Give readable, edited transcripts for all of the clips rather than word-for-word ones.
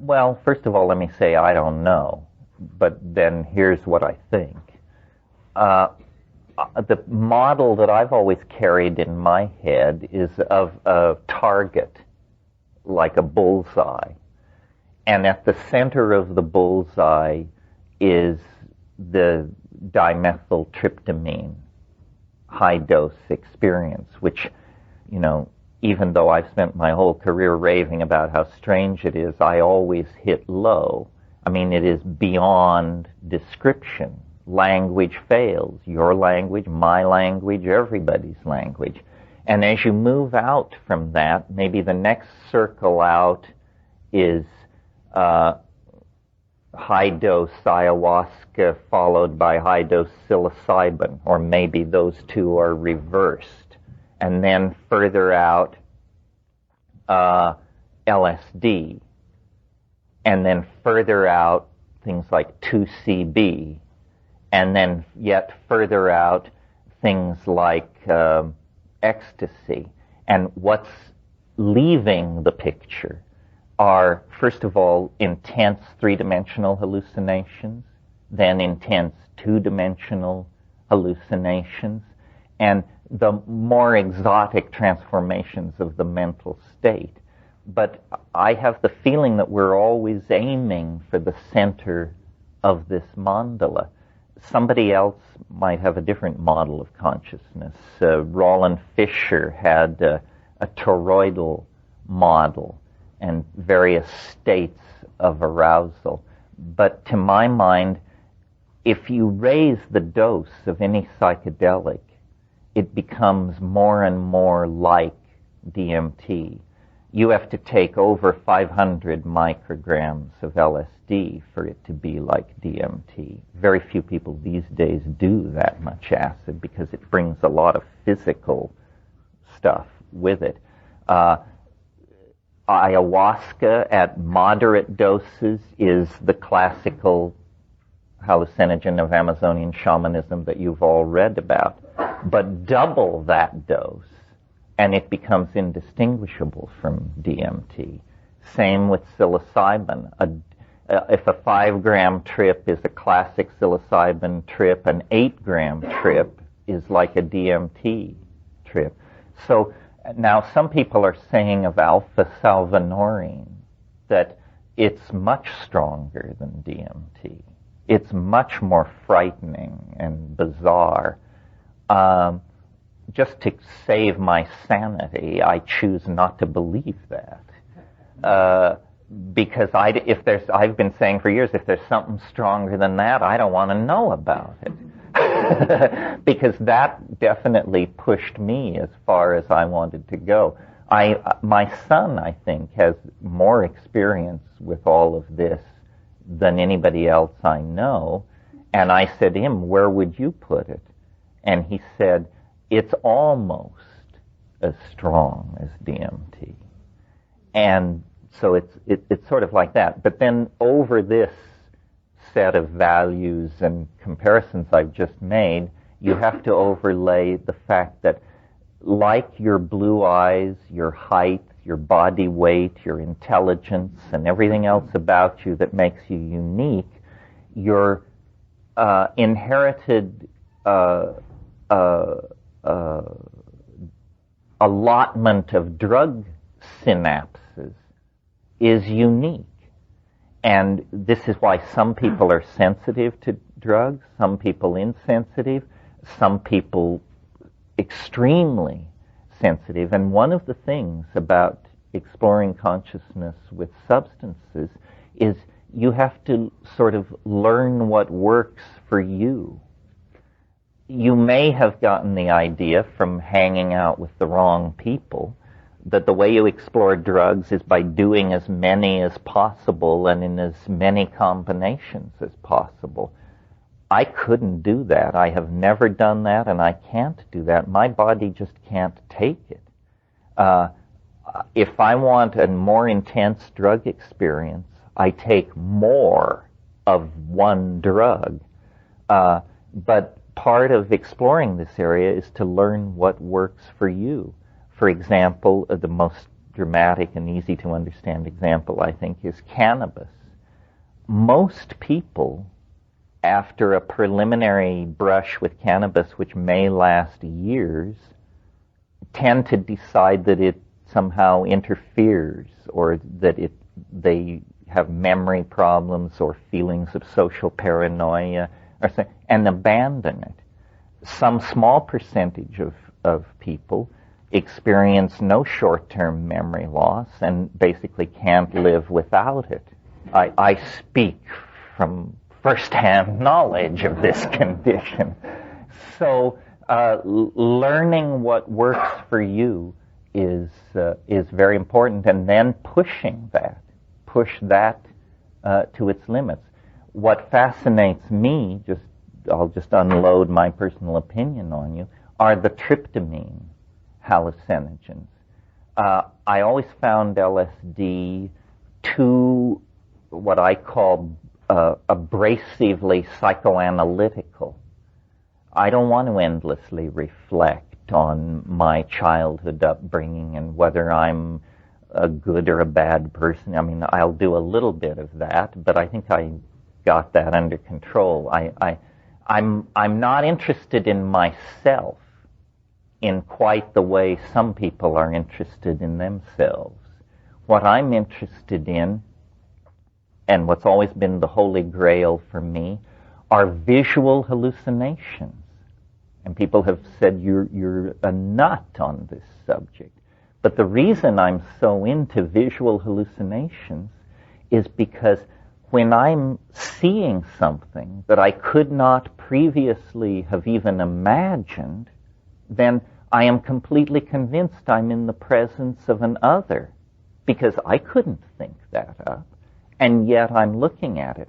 Well, first of all, let me say I don't know, but then here's what I think. The model that I've always carried in my head is of a target, like a bullseye. And at the center of the bullseye is the dimethyltryptamine high-dose experience, which, you know, even though I've spent my whole career raving about how strange it is, I always hit low. I mean, it is beyond description. Language fails. Your language, my language, everybody's language. And as you move out from that, maybe the next circle out is high-dose ayahuasca followed by high-dose psilocybin, or maybe those two are reversed. And then further out, LSD. And then further out, things like 2CB. And then yet further out, things like ecstasy. And what's leaving the picture are, first of all, intense three-dimensional hallucinations, then intense two-dimensional hallucinations, and the more exotic transformations of the mental state. But I have the feeling that we're always aiming for the center of this mandala. Somebody else might have a different model of consciousness. Roland Fisher had a toroidal model and various states of arousal. But to my mind, if you raise the dose of any psychedelic, it becomes more and more like DMT. You have to take over 500 micrograms of LSD for it to be like DMT. Very few people these days do that much acid because it brings a lot of physical stuff with it. Ayahuasca at moderate doses is the classical hallucinogen of Amazonian shamanism that you've all read about. But double that dose, and it becomes indistinguishable from DMT. Same with psilocybin. If a 5-gram trip is a classic psilocybin trip, an 8-gram trip is like a DMT trip. So now some people are saying of alpha salvinorin that it's much stronger than DMT. It's much more frightening and bizarre. Just to save my sanity, I choose not to believe that. Because I've been saying for years, if there's something stronger than that, I don't want to know about it. Because that definitely pushed me as far as I wanted to go. My son, I think, has more experience with all of this than anybody else I know. And I said to him, where would you put it? And he said, it's almost as strong as DMT. And so it's sort of like that. But then over this set of values and comparisons I've just made, you have to overlay the fact that like your blue eyes, your height, your body weight, your intelligence, and everything else about you that makes you unique, your inherited allotment of drug synapses is unique. And this is why some people are sensitive to drugs, some people insensitive, some people extremely sensitive. And one of the things about exploring consciousness with substances is you have to sort of learn what works for you. You may have gotten the idea from hanging out with the wrong people that the way you explore drugs is by doing as many as possible and in as many combinations as possible. I couldn't do that. I have never done that, and I can't do that. My body just can't take it. If I want a more intense drug experience, I take more of one drug. But part of exploring this area is to learn what works for you. For example, the most dramatic and easy to understand example, I think, is cannabis. Most people, after a preliminary brush with cannabis, which may last years, tend to decide that it somehow interferes, or that they have memory problems or feelings of social paranoia, and abandon it. Some small percentage of people experience no short-term memory loss and basically can't live without it. I speak from first-hand knowledge of this condition. So learning what works for you is very important, and then push that to its limits. What fascinates me, I'll just unload my personal opinion on you, are the tryptamine hallucinogens. I always found LSD too, what I call abrasively psychoanalytical. I don't want to endlessly reflect on my childhood upbringing and whether I'm a good or a bad person. I mean, I'll do a little bit of that, but I think I got that under control. I'm not interested in myself in quite the way some people are interested in themselves. What I'm interested in, and what's always been the holy grail for me, are visual hallucinations. And people have said you're a nut on this subject. But the reason I'm so into visual hallucinations is because when I'm seeing something that I could not previously have even imagined, then I am completely convinced I'm in the presence of an other, because I couldn't think that up, and yet I'm looking at it.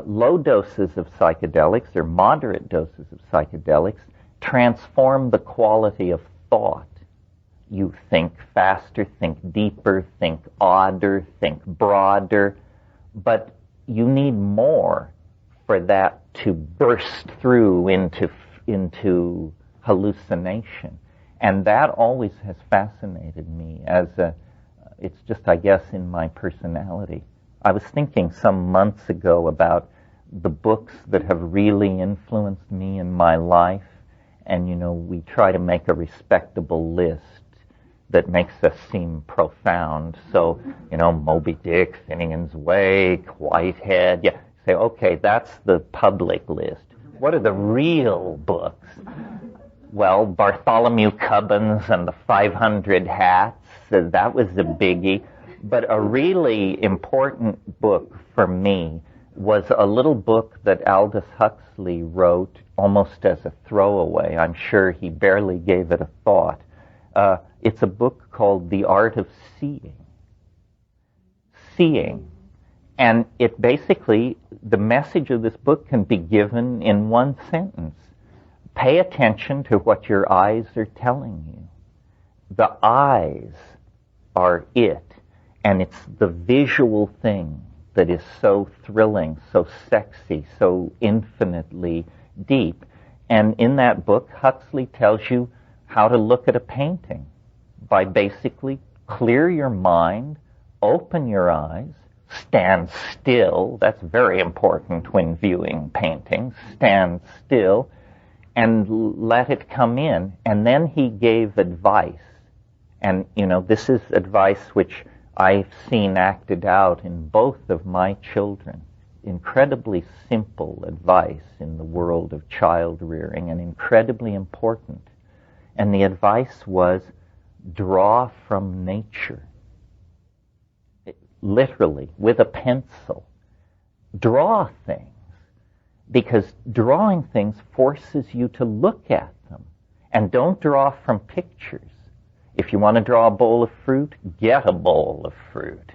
Low doses of psychedelics, or moderate doses of psychedelics, transform the quality of thought. You think faster, think deeper, think odder, think broader, but you need more for that to burst through into hallucination. And that always has fascinated me it's just, I guess, in my personality. I was thinking some months ago about the books that have really influenced me in my life, and, we try to make a respectable list that makes us seem profound. So, Moby Dick, Finnegan's Wake, Whitehead, say, okay, that's the public list. What are the real books? Well, Bartholomew Cubbins and the 500 Hats, that was a biggie. But a really important book for me was a little book that Aldous Huxley wrote almost as a throwaway. I'm sure he barely gave it a thought. It's a book called The Art of Seeing. Seeing. And it basically, the message of this book can be given in one sentence. Pay attention to what your eyes are telling you. The eyes are it, and it's the visual thing that is so thrilling, so sexy, so infinitely deep. And in that book, Huxley tells you how to look at a painting by basically clear your mind, open your eyes, stand still. That's very important when viewing paintings. Stand still and let it come in. And then he gave advice. And, this is advice which I've seen acted out in both of my children. Incredibly simple advice in the world of child rearing, and incredibly important. And the advice was, draw from nature. Literally, with a pencil. Draw things. Because drawing things forces you to look at them. And don't draw from pictures. If you want to draw a bowl of fruit, get a bowl of fruit.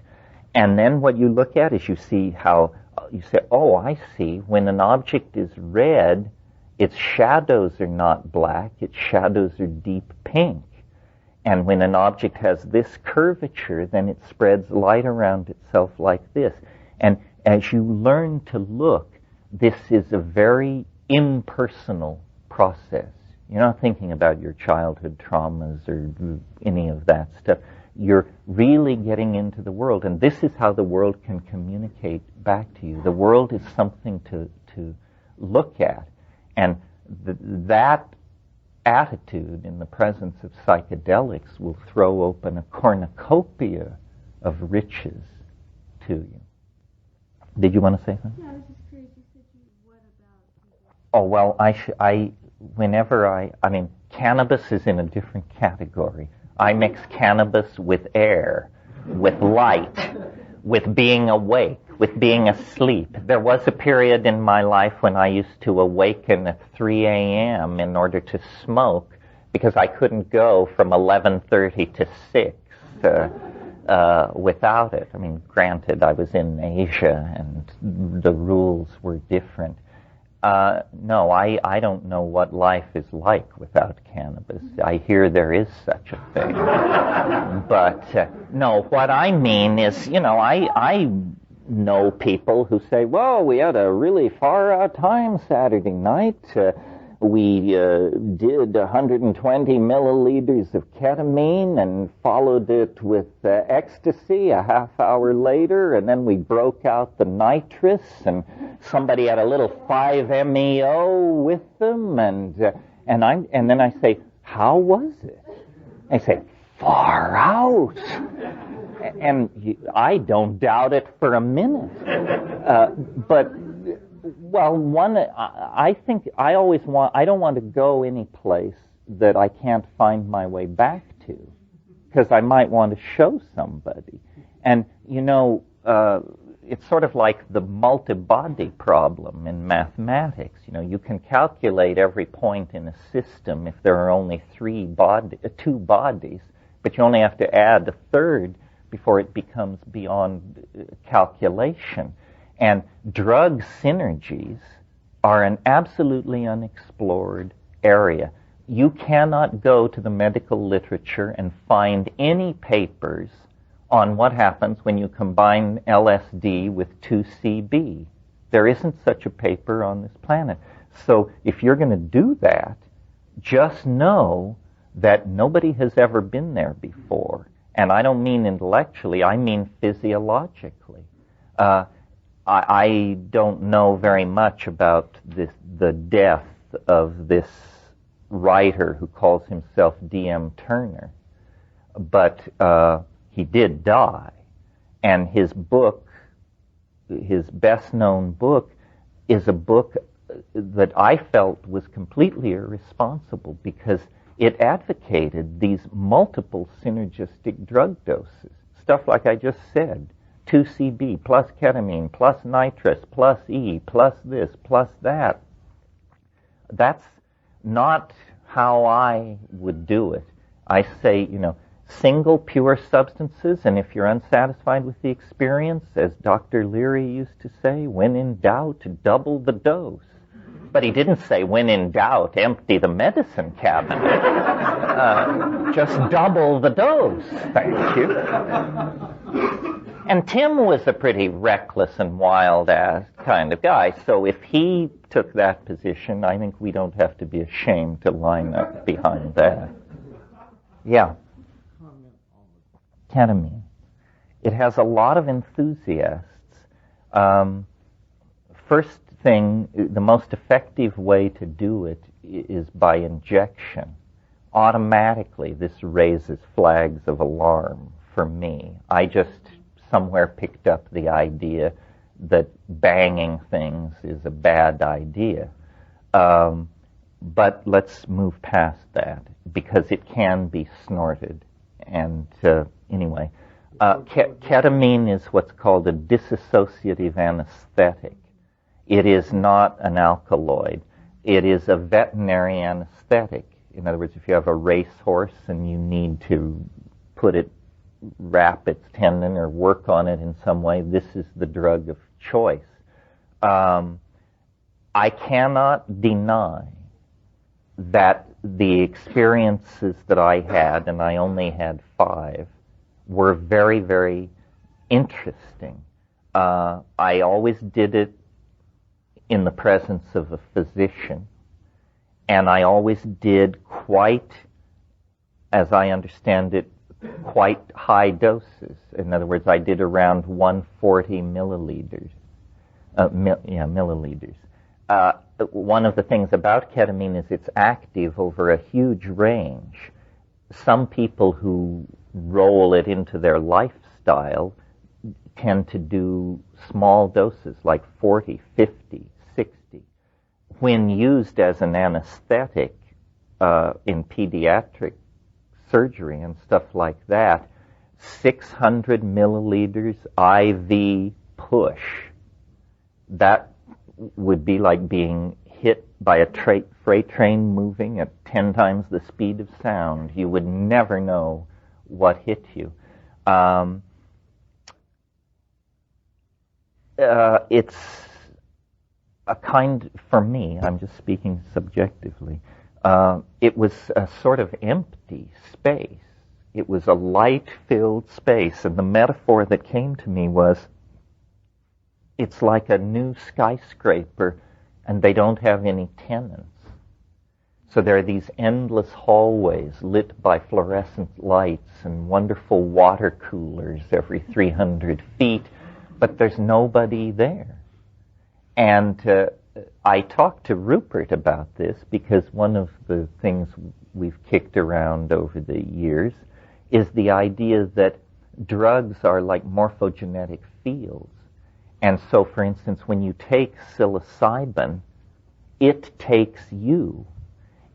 And then what you look at is you see how, you say, oh, I see, when an object is red, its shadows are not black, its shadows are deep pink. And when an object has this curvature, then it spreads light around itself like this. And as you learn to look, this is a very impersonal process. You're not thinking about your childhood traumas or any of that stuff. You're really getting into the world, and this is how the world can communicate back to you. The world is something to look at, and that attitude in the presence of psychedelics will throw open a cornucopia of riches to you. Did you want to say something? Yeah, I was just curious. You said what about? Oh, well, I mean, cannabis is in a different category. I mix cannabis with air, with light, with being awake, with being asleep. There was a period in my life when I used to awaken at 3 a.m. in order to smoke because I couldn't go from 11:30 to 6 without it. I mean, granted, I was in Asia and the rules were different. No, I don't know what life is like without cannabis. I hear there is such a thing. But, no, what I mean is, I know people who say, well, we had a really far-out time Saturday night. We did 120 milliliters of ketamine and followed it with ecstasy a half hour later, and then we broke out the nitrous, and somebody had a little 5-MeO with them, and then I say, how was it? They say, far out. And I don't doubt it for a minute. I think I don't want to go any place that I can't find my way back to, because I might want to show somebody. And, it's sort of like the multi-body problem in mathematics. You can calculate every point in a system if there are only two bodies, but you only have to add a third before it becomes beyond calculation. And drug synergies are an absolutely unexplored area. You cannot go to the medical literature and find any papers on what happens when you combine LSD with 2CB. There isn't such a paper on this planet. So if you're going to do that, just know that nobody has ever been there before. And I don't mean intellectually, I mean physiologically. I don't know very much about the death of this writer who calls himself D.M. Turner, but he did die. And his book, his best-known book, is a book that I felt was completely irresponsible because it advocated these multiple synergistic drug doses, stuff like I just said. 2CB plus ketamine plus nitrous plus E plus this plus that. That's not how I would do it. I say, single pure substances, and if you're unsatisfied with the experience, as Dr. Leary used to say, when in doubt, double the dose. But he didn't say, when in doubt, empty the medicine cabinet. Just double the dose. Thank you. And Tim was a pretty reckless and wild-ass kind of guy, so if he took that position, I think we don't have to be ashamed to line up behind that. Yeah. Ketamine. It has a lot of enthusiasts. First thing, the most effective way to do it is by injection. Automatically, this raises flags of alarm for me. I just somewhere picked up the idea that banging things is a bad idea. But let's move past that, because it can be snorted. And anyway, ketamine is what's called a dissociative anesthetic. It is not an alkaloid. It is a veterinary anesthetic. In other words, if you have a racehorse and you need to wrap its tendon or work on it in some way, this is the drug of choice. I cannot deny that the experiences that I had, and I only had 5, were very, very interesting. I always did it in the presence of a physician, and I always did quite, as I understand it, quite high doses. In other words, I did around 140 milliliters. Milliliters. One of the things about ketamine is it's active over a huge range. Some people who roll it into their lifestyle tend to do small doses, like 40, 50, 60. When used as an anesthetic in pediatric surgery and stuff like that, 600 milliliters IV push, that would be like being hit by a freight train moving at 10 times the speed of sound. You would never know what hit you. It's a kind, for me, I'm just speaking subjectively, it was a sort of empty space. It was a light-filled space, and the metaphor that came to me was, it's like a new skyscraper, and they don't have any tenants. So there are these endless hallways lit by fluorescent lights and wonderful water coolers every 300 feet, but there's nobody there. And I talked to Rupert about this because one of the things we've kicked around over the years is the idea that drugs are like morphogenetic fields. And so, for instance, when you take psilocybin, it takes you.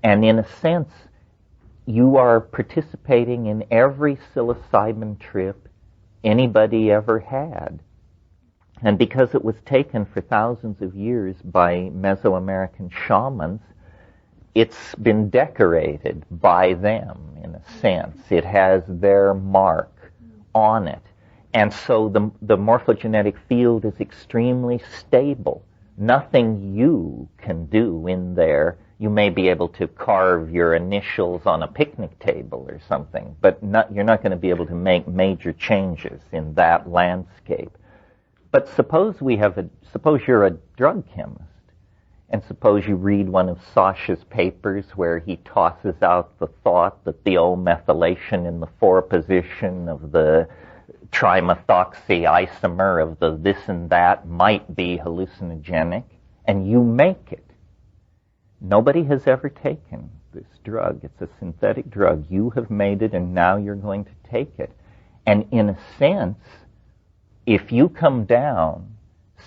And in a sense, you are participating in every psilocybin trip anybody ever had. And because it was taken for thousands of years by Mesoamerican shamans, it's been decorated by them, in a sense. It has their mark on it. And so the morphogenetic field is extremely stable. Nothing you can do in there. You may be able to carve your initials on a picnic table or something, but you're not going to be able to make major changes in that landscape. But suppose you're a drug chemist, and suppose you read one of Sasha's papers where he tosses out the thought that the O-methylation in the 4 position of the trimethoxy isomer of the this and that might be hallucinogenic, and you make it. Nobody has ever taken this drug. It's a synthetic drug. You have made it, and now you're going to take it. And in a sense, if you come down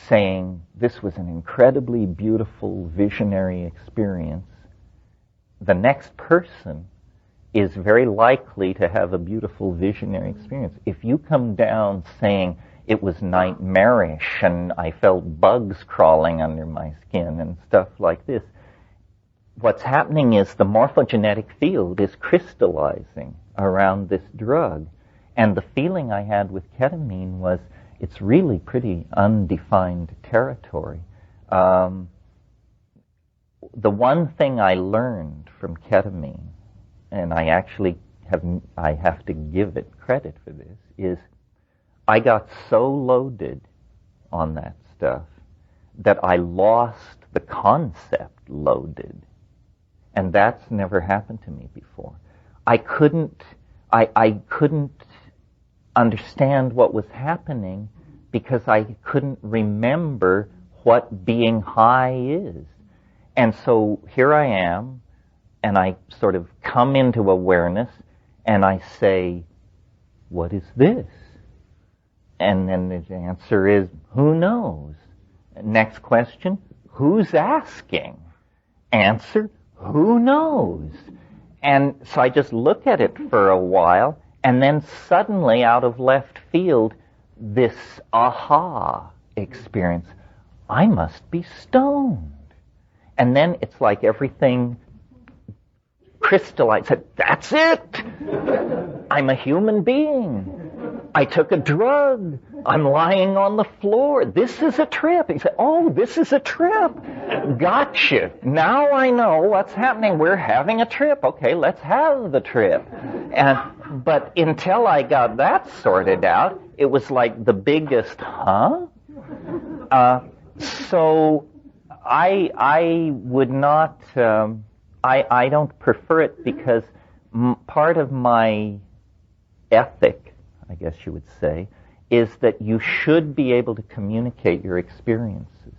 saying this was an incredibly beautiful visionary experience, the next person is very likely to have a beautiful visionary experience. If you come down saying it was nightmarish and I felt bugs crawling under my skin and stuff like this, what's happening is the morphogenetic field is crystallizing around this drug. And the feeling I had with ketamine was it's really pretty undefined territory. The one thing I learned from ketamine, and I actually have to give it credit for this, is I got so loaded on that stuff that I lost the concept loaded. And that's never happened to me before. I couldn't understand what was happening because I couldn't remember what being high is. And so here I am, and I sort of come into awareness, and I say, what is this? And then the answer is, who knows? Next question, who's asking? Answer, who knows? And so I just look at it for a while, and then suddenly, out of left field, this aha experience. I must be stoned. And then it's like everything crystallized. That's it! I'm a human being. I took a drug. I'm lying on the floor. This is a trip. He said, oh, this is a trip. Gotcha. Now I know what's happening. We're having a trip. Okay, let's have the trip. But until I got that sorted out, it was like the biggest, huh? So I would not, I don't prefer it because part of my ethic, I guess you would say, is that you should be able to communicate your experiences.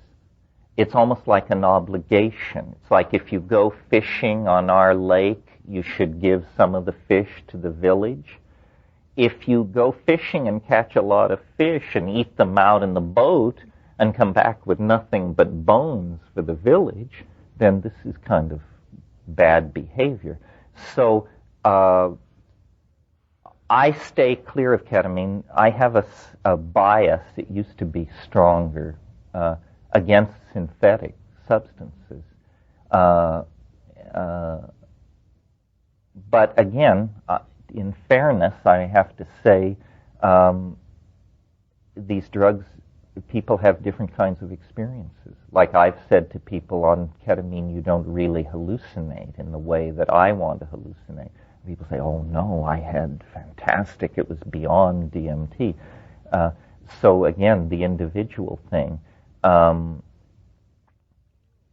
It's almost like an obligation. It's like if you go fishing on our lake, you should give some of the fish to the village. If you go fishing and catch a lot of fish and eat them out in the boat and come back with nothing but bones for the village, then this is kind of bad behavior. So I stay clear of ketamine. I have a bias, it used to be stronger, against synthetic substances. But again, in fairness, I have to say, these drugs, people have different kinds of experiences. Like I've said to people on ketamine, you don't really hallucinate in the way that I want to hallucinate. People say, oh no, I had fantastic, it was beyond DMT. So again, the individual thing. And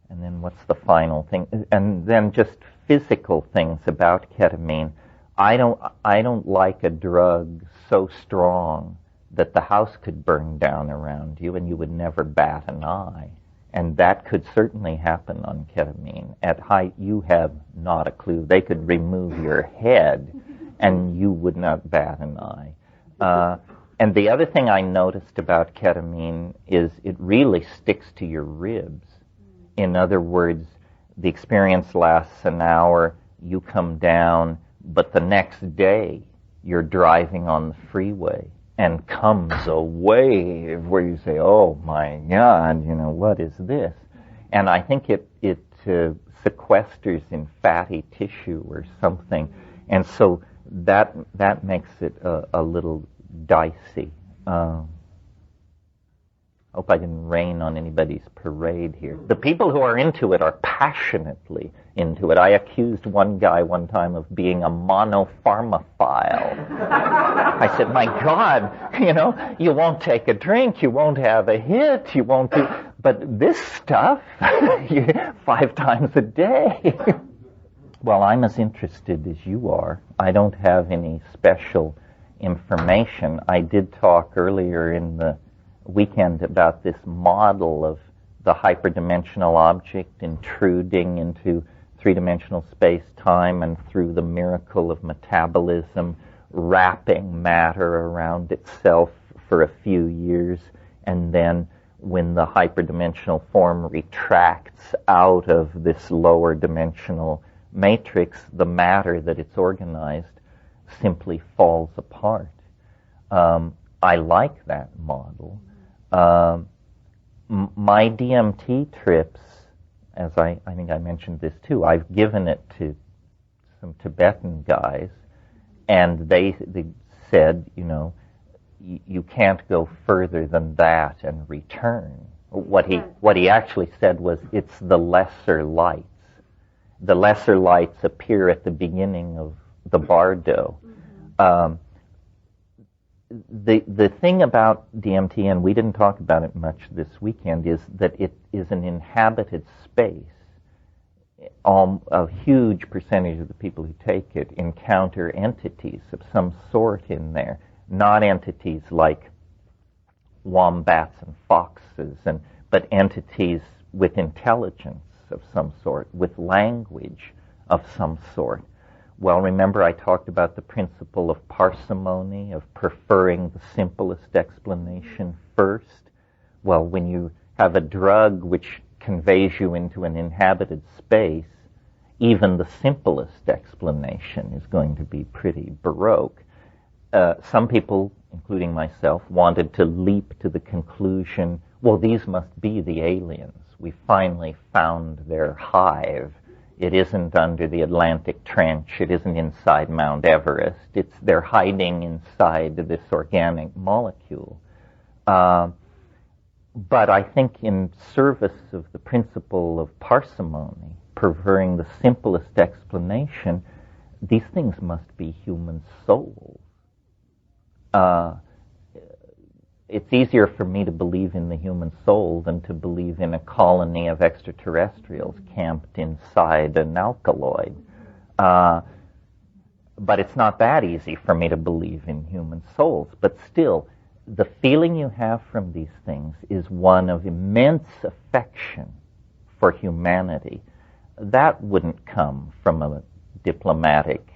then what's the final thing? And then just physical things about ketamine. I don't like a drug so strong that the house could burn down around you and you would never bat an eye. And that could certainly happen on ketamine. At height, you have not a clue. They could remove your head and you would not bat an eye. And the other thing I noticed about ketamine is it really sticks to your ribs. In other words, the experience lasts an hour, you come down, but the next day you're driving on the freeway and comes a wave where you say, oh my God, what is this? And I think it sequesters in fatty tissue or something. And so that makes it a little dicey. Hope I didn't rain on anybody's parade here. The people who are into it are passionately into it. I accused one guy one time of being a monopharmaphile. I said, my God, you won't take a drink, you won't have a hit, you won't do... But this stuff, 5 times a day. Well, I'm as interested as you are. I don't have any special information. I did talk earlier in the weekend about this model of the hyperdimensional object intruding into three-dimensional space-time and through the miracle of metabolism, wrapping matter around itself for a few years, and then when the hyperdimensional form retracts out of this lower dimensional matrix, the matter that it's organized simply falls apart. I like that model. My DMT trips, as I think I mentioned this too, I've given it to some Tibetan guys, and they said, you can't go further than that and return. What he actually said was, it's the lesser lights. The lesser lights appear at the beginning of the bardo. The thing about DMT, and we didn't talk about it much this weekend, is that it is an inhabited space. A huge percentage of the people who take it encounter entities of some sort in there, not entities like wombats and foxes, but entities with intelligence of some sort, with language of some sort. Well, remember I talked about the principle of parsimony, of preferring the simplest explanation first? Well, when you have a drug which conveys you into an inhabited space, even the simplest explanation is going to be pretty baroque. Some people, including myself, wanted to leap to the conclusion, well, these must be the aliens. We finally found their hive. It isn't under the Atlantic Trench. It isn't inside Mount Everest. They're hiding inside this organic molecule. But I think in service of the principle of parsimony, preferring the simplest explanation, these things must be human souls. It's easier for me to believe in the human soul than to believe in a colony of extraterrestrials camped inside an alkaloid. But it's not that easy for me to believe in human souls. But still, the feeling you have from these things is one of immense affection for humanity. That wouldn't come from a diplomatic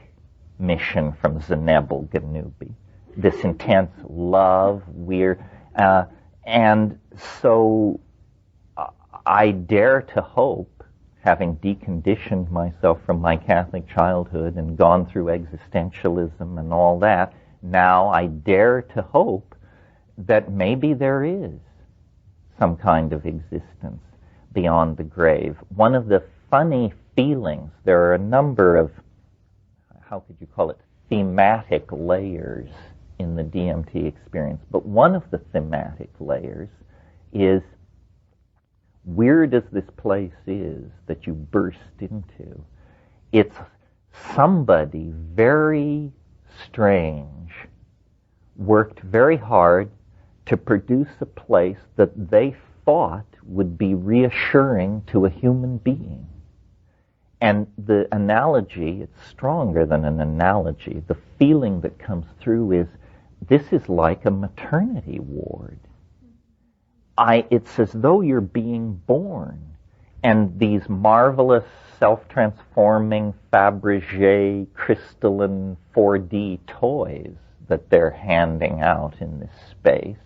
mission from Zenebel Ganubi. This intense love, and so I dare to hope, having deconditioned myself from my Catholic childhood and gone through existentialism and all that, now I dare to hope that maybe there is some kind of existence beyond the grave. One of the funny feelings, there are a number of, how could you call it, thematic layers in the DMT experience, but one of the thematic layers is, weird as this place is that you burst into, it's somebody very strange worked very hard to produce a place that they thought would be reassuring to a human being. And the analogy, it's stronger than an analogy. The feeling that comes through is, this is like a maternity ward. It's as though you're being born, and these marvelous self-transforming Fabergé crystalline 4D toys that they're handing out in this space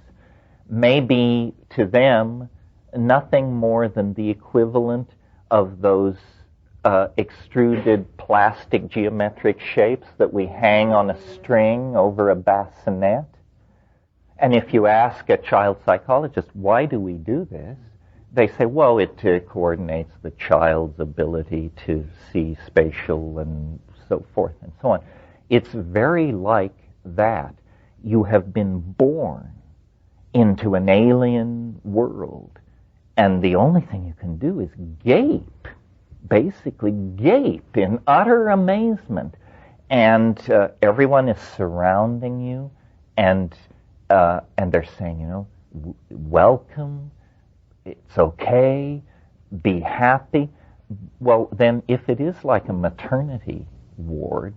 may be to them nothing more than the equivalent of those extruded plastic geometric shapes that we hang on a string over a bassinet. And if you ask a child psychologist, why do we do this? They say, well, it coordinates the child's ability to see spatial and so forth and so on. It's very like that. You have been born into an alien world, and the only thing you can do is gape, basically gape in utter amazement. And everyone is surrounding you, and they're saying, welcome, it's okay, be happy. Well, then if it is like a maternity ward,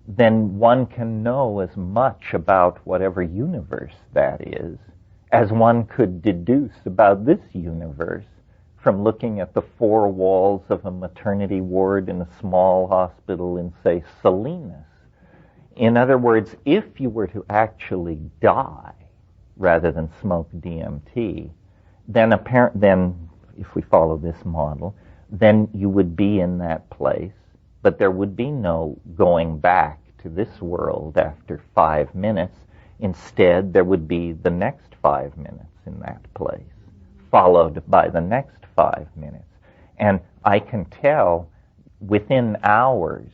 then one can know as much about whatever universe that is as one could deduce about this universe from looking at the four walls of a maternity ward in a small hospital in, say, Salinas. In other words, if you were to actually die rather than smoke DMT, then if we follow this model, then you would be in that place, but there would be no going back to this world after 5 minutes. Instead, there would be the next 5 minutes in that place, followed by the next 5 minutes. And I can tell within hours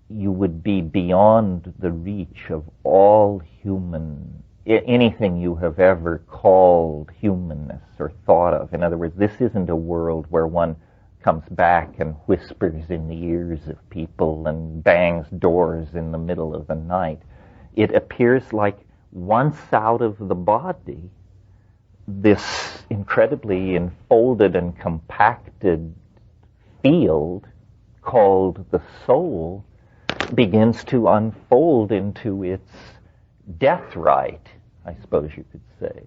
you would be beyond the reach of all anything you have ever called humanness or thought of. In other words, this isn't a world where one comes back and whispers in the ears of people and bangs doors in the middle of the night. It appears like once out of the body, this incredibly enfolded and compacted field called the soul begins to unfold into its death rite, I suppose you could say.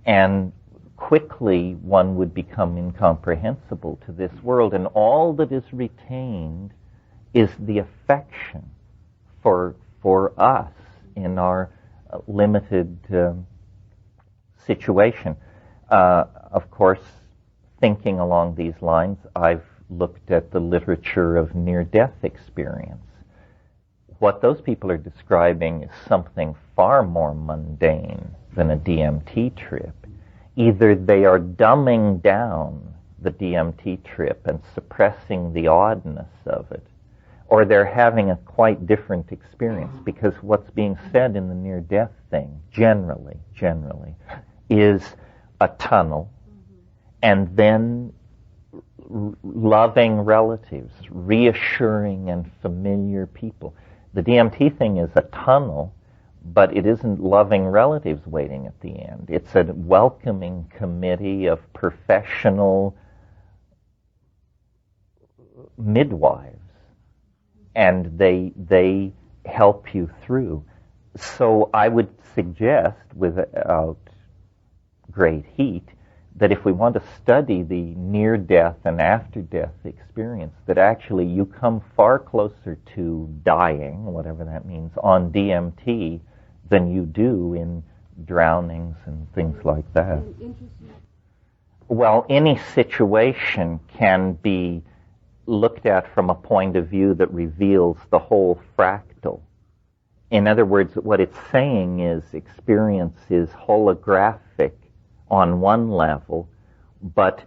And quickly one would become incomprehensible to this world, and all that is retained is the affection for us in our limited situation. Of course, thinking along these lines, I've looked at the literature of near-death experience. What those people are describing is something far more mundane than a DMT trip. Either they are dumbing down the DMT trip and suppressing the oddness of it, or they're having a quite different experience, because what's being said in the near-death thing, generally, is a tunnel, and then loving relatives, reassuring and familiar people. The DMT thing is a tunnel, but it isn't loving relatives waiting at the end. It's a welcoming committee of professional midwives. And they help you through. So I would suggest, without great heat, that if we want to study the near-death and after-death experience, that actually you come far closer to dying, whatever that means, on DMT than you do in drownings and things like that. Well, any situation can be looked at from a point of view that reveals the whole fractal. In other words, what it's saying is experience is holographic on one level, but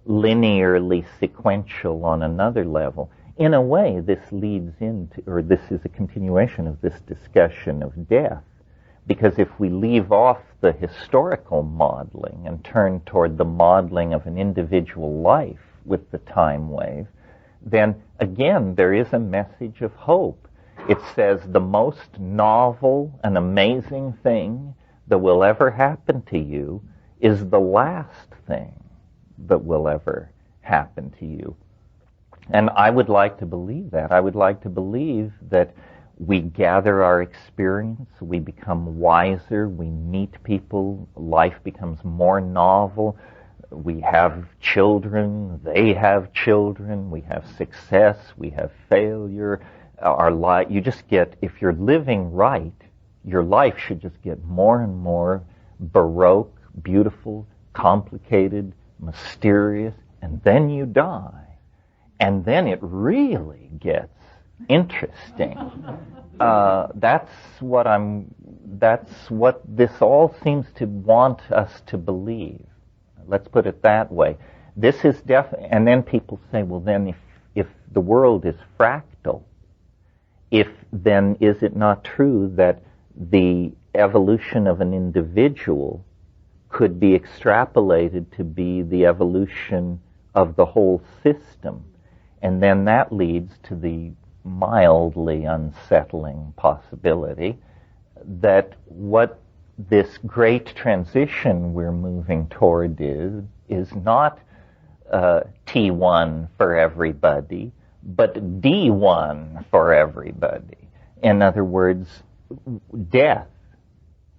linearly sequential on another level. In a way, this leads into, or this is a continuation of this discussion of death, because if we leave off the historical modeling and turn toward the modeling of an individual life with the time wave, then again, there is a message of hope. It says the most novel and amazing thing that will ever happen to you is the last thing that will ever happen to you. And I would like to believe that. I would like to believe that we gather our experience, we become wiser, we meet people, life becomes more novel, we have children, they have children, we have success, we have failure. Our life, you just get, if you're living right, your life should just get more and more baroque, beautiful, complicated, mysterious, and then you die. And then it really gets interesting. That's what this all seems to want us to believe. Let's put it that way. This is and then people say, well then if the world is fractal, then is it not true that the evolution of an individual could be extrapolated to be the evolution of the whole system? And then that leads to the mildly unsettling possibility that what this great transition we're moving toward is not T1 for everybody, but D1 for everybody. In other words, death.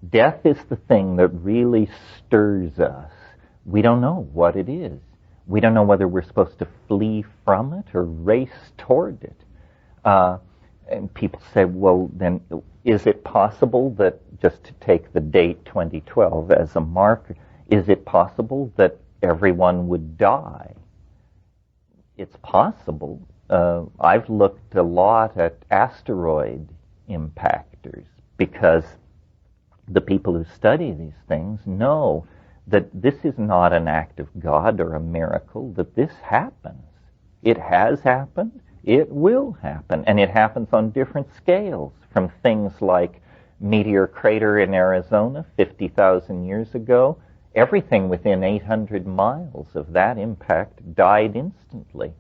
Death is the thing that really stirs us. We don't know what it is. We don't know whether we're supposed to flee from it or race toward it. And people say, well, then is it possible that, just to take the date 2012 as a marker, is it possible that everyone would die? It's possible. I've looked a lot at asteroid impactors because the people who study these things know that this is not an act of God or a miracle, that this happens. It has happened, it will happen, and it happens on different scales, from things like meteor crater in Arizona 50,000 years ago. Everything within 800 miles of that impact died instantly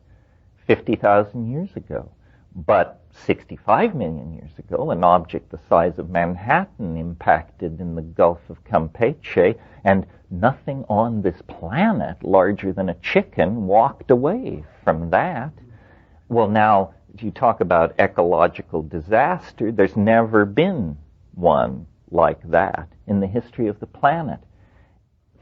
50,000 years ago. But 65 million years ago, an object the size of Manhattan impacted in the Gulf of Campeche, and nothing on this planet larger than a chicken walked away from that. Well, now, if you talk about ecological disaster, there's never been one like that in the history of the planet.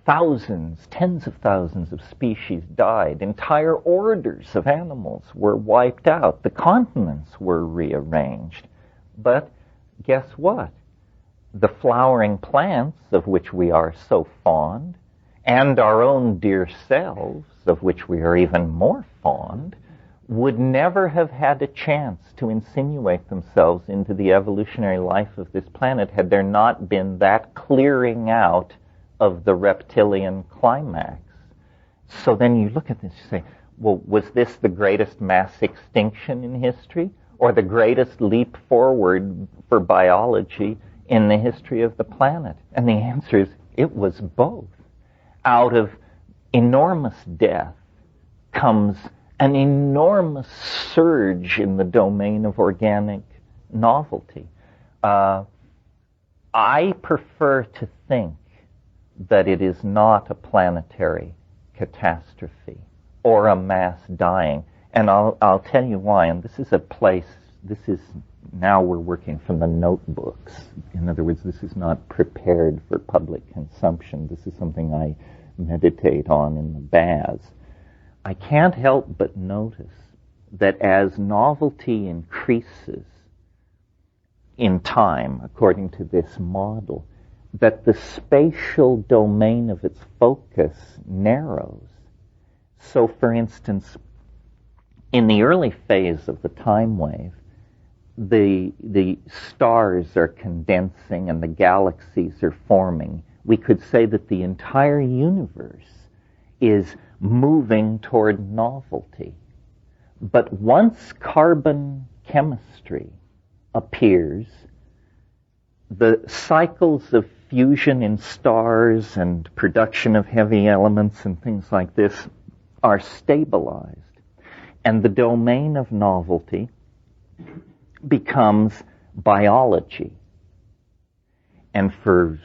Thousands, tens of thousands of species died. Entire orders of animals were wiped out. The continents were rearranged. But guess what? The flowering plants, of which we are so fond, and our own dear selves, of which we are even more fond, would never have had a chance to insinuate themselves into the evolutionary life of this planet had there not been that clearing out of the reptilian climax. So then you look at this and say, well, was this the greatest mass extinction in history, or the greatest leap forward for biology in the history of the planet? And the answer is, it was both. Out of enormous death comes an enormous surge in the domain of organic novelty. I prefer to think that it is not a planetary catastrophe or a mass dying. And I'll tell you why. And this is a place now we're working from the notebooks. In other words, this is not prepared for public consumption. This is something I meditate on in the baths. I can't help but notice that as novelty increases in time, according to this model, that the spatial domain of its focus narrows. So, for instance, in the early phase of the time wave, the stars are condensing and the galaxies are forming. We could say that the entire universe is moving toward novelty. But once carbon chemistry appears, the cycles of fusion in stars and production of heavy elements and things like this are stabilized. And the domain of novelty becomes biology. And for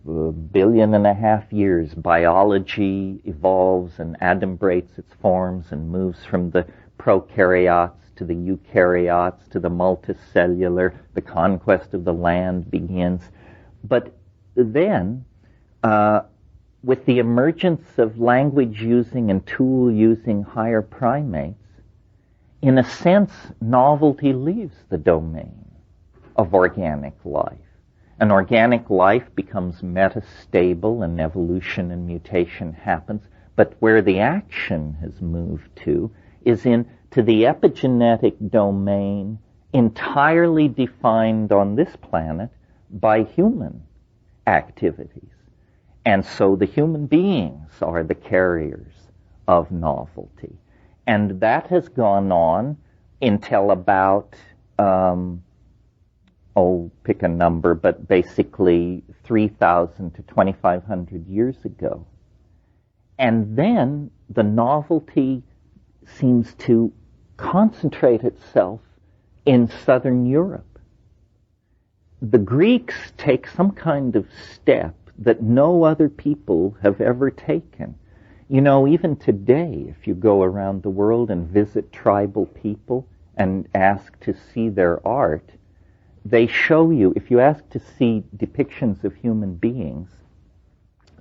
1.5 billion years, biology evolves and adumbrates its forms and moves from the prokaryotes to the eukaryotes to the multicellular. The conquest of the land begins. But then, with the emergence of language-using and tool-using higher primates, in a sense, novelty leaves the domain of organic life. And organic life becomes metastable and evolution and mutation happens. But where the action has moved to is into the epigenetic domain entirely defined on this planet by human activities. And so the human beings are the carriers of novelty. And that has gone on until about, pick a number, but basically 3,000 to 2,500 years ago. And then the novelty seems to concentrate itself in southern Europe. The Greeks take some kind of step that no other people have ever taken. You know, even today, if you go around the world and visit tribal people and ask to see their art, they show you, if you ask to see depictions of human beings,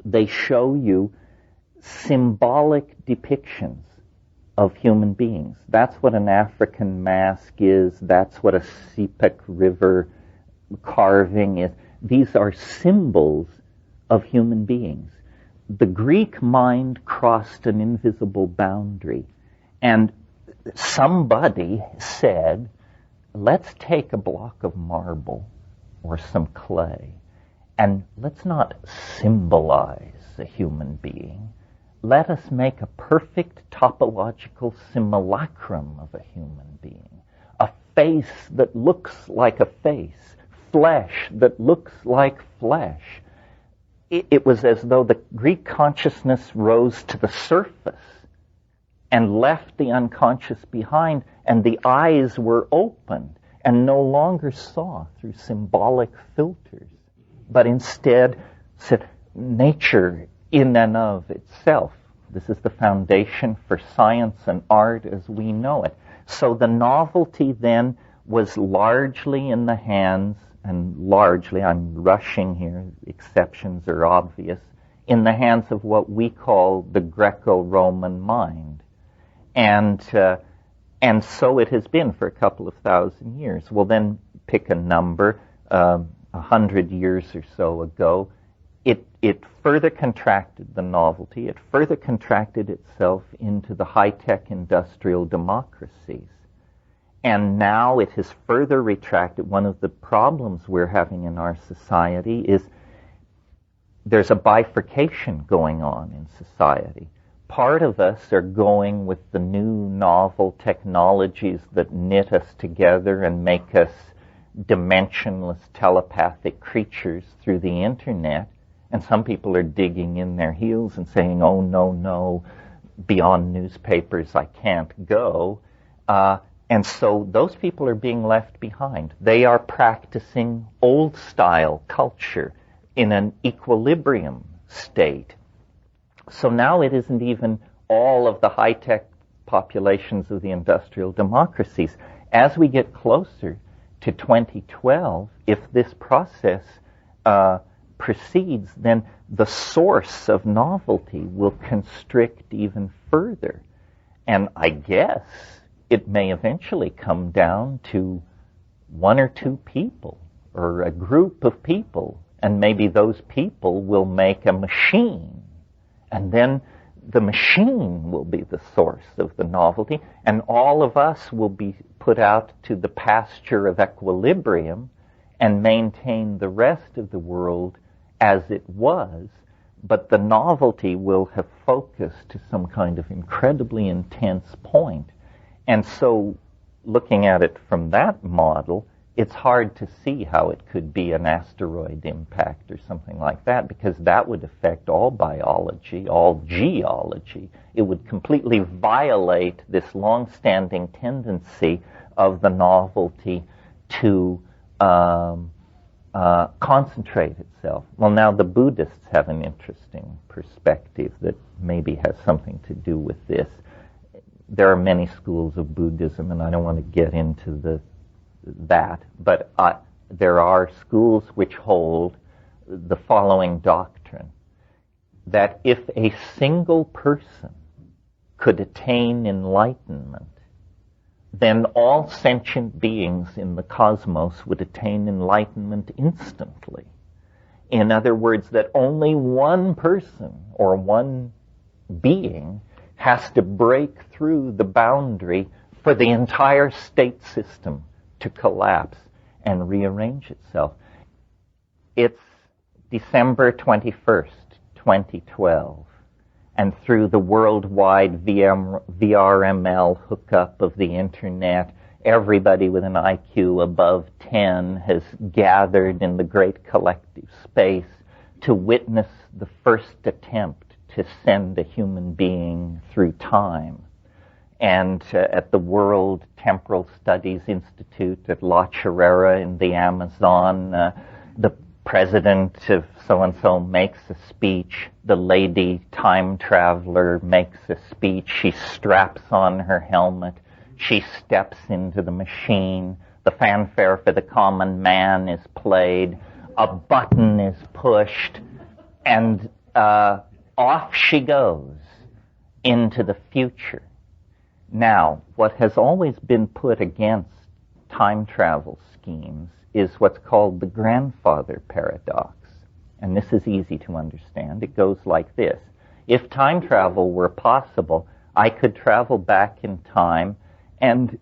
they show you symbolic depictions of human beings. That's what an African mask is. That's what a Sepik River carving is. These are symbols of human beings. The Greek mind crossed an invisible boundary, and somebody said, let's take a block of marble or some clay, and let's not symbolize a human being. Let us make a perfect topological simulacrum of a human being, a face that looks like a face, flesh that looks like flesh. It was as though the Greek consciousness rose to the surface and left the unconscious behind, and the eyes were opened and no longer saw through symbolic filters, but instead said, nature in and of itself. This is the foundation for science and art as we know it. So the novelty then was largely in the hands, and largely, I'm rushing here, exceptions are obvious, in the hands of what we call the Greco-Roman mind. And so it has been for a couple of thousand years. Well, then pick a number, 100 years or so ago, it further contracted the novelty. It further contracted itself into the high-tech industrial democracies. And now it has further retracted. One of the problems we're having in our society is there's a bifurcation going on in society. Part of us are going with the new novel technologies that knit us together and make us dimensionless telepathic creatures through the internet. And some people are digging in their heels and saying, oh, no, beyond newspapers I can't go. And so those people are being left behind. They are practicing old-style culture in an equilibrium state. So now it isn't even all of the high-tech populations of the industrial democracies. as we get closer to 2012, if this process proceeds, then the source of novelty will constrict even further. And I guess it may eventually come down to one or two people or a group of people, and maybe those people will make a machine, and then the machine will be the source of the novelty, and all of us will be put out to the pasture of equilibrium and maintain the rest of the world as it was, but the novelty will have focused to some kind of incredibly intense point. And so, looking at it from that model, it's hard to see how it could be an asteroid impact or something like that, because that would affect all biology, all geology. It would completely violate this long-standing tendency of the novelty to concentrate itself. Well, now the Buddhists have an interesting perspective that maybe has something to do with this. There are many schools of Buddhism, and I don't want to get into that, but there are schools which hold the following doctrine, that if a single person could attain enlightenment, then all sentient beings in the cosmos would attain enlightenment instantly. In other words, that only one person or one being has to break through the boundary for the entire state system to collapse and rearrange itself. It's December 21st, 2012, and through the worldwide VRML hookup of the internet, everybody with an IQ above 10 has gathered in the great collective space to witness the first attempt to send a human being through time. And at the World Temporal Studies Institute at La Chorrera in the Amazon, the president of so-and-so makes a speech. The lady time traveler makes a speech. She straps on her helmet. She steps into the machine. The fanfare for the common man is played. A button is pushed. And off she goes into the future. Now, what has always been put against time travel schemes is what's called the grandfather paradox. And this is easy to understand. It goes like this. If time travel were possible, I could travel back in time and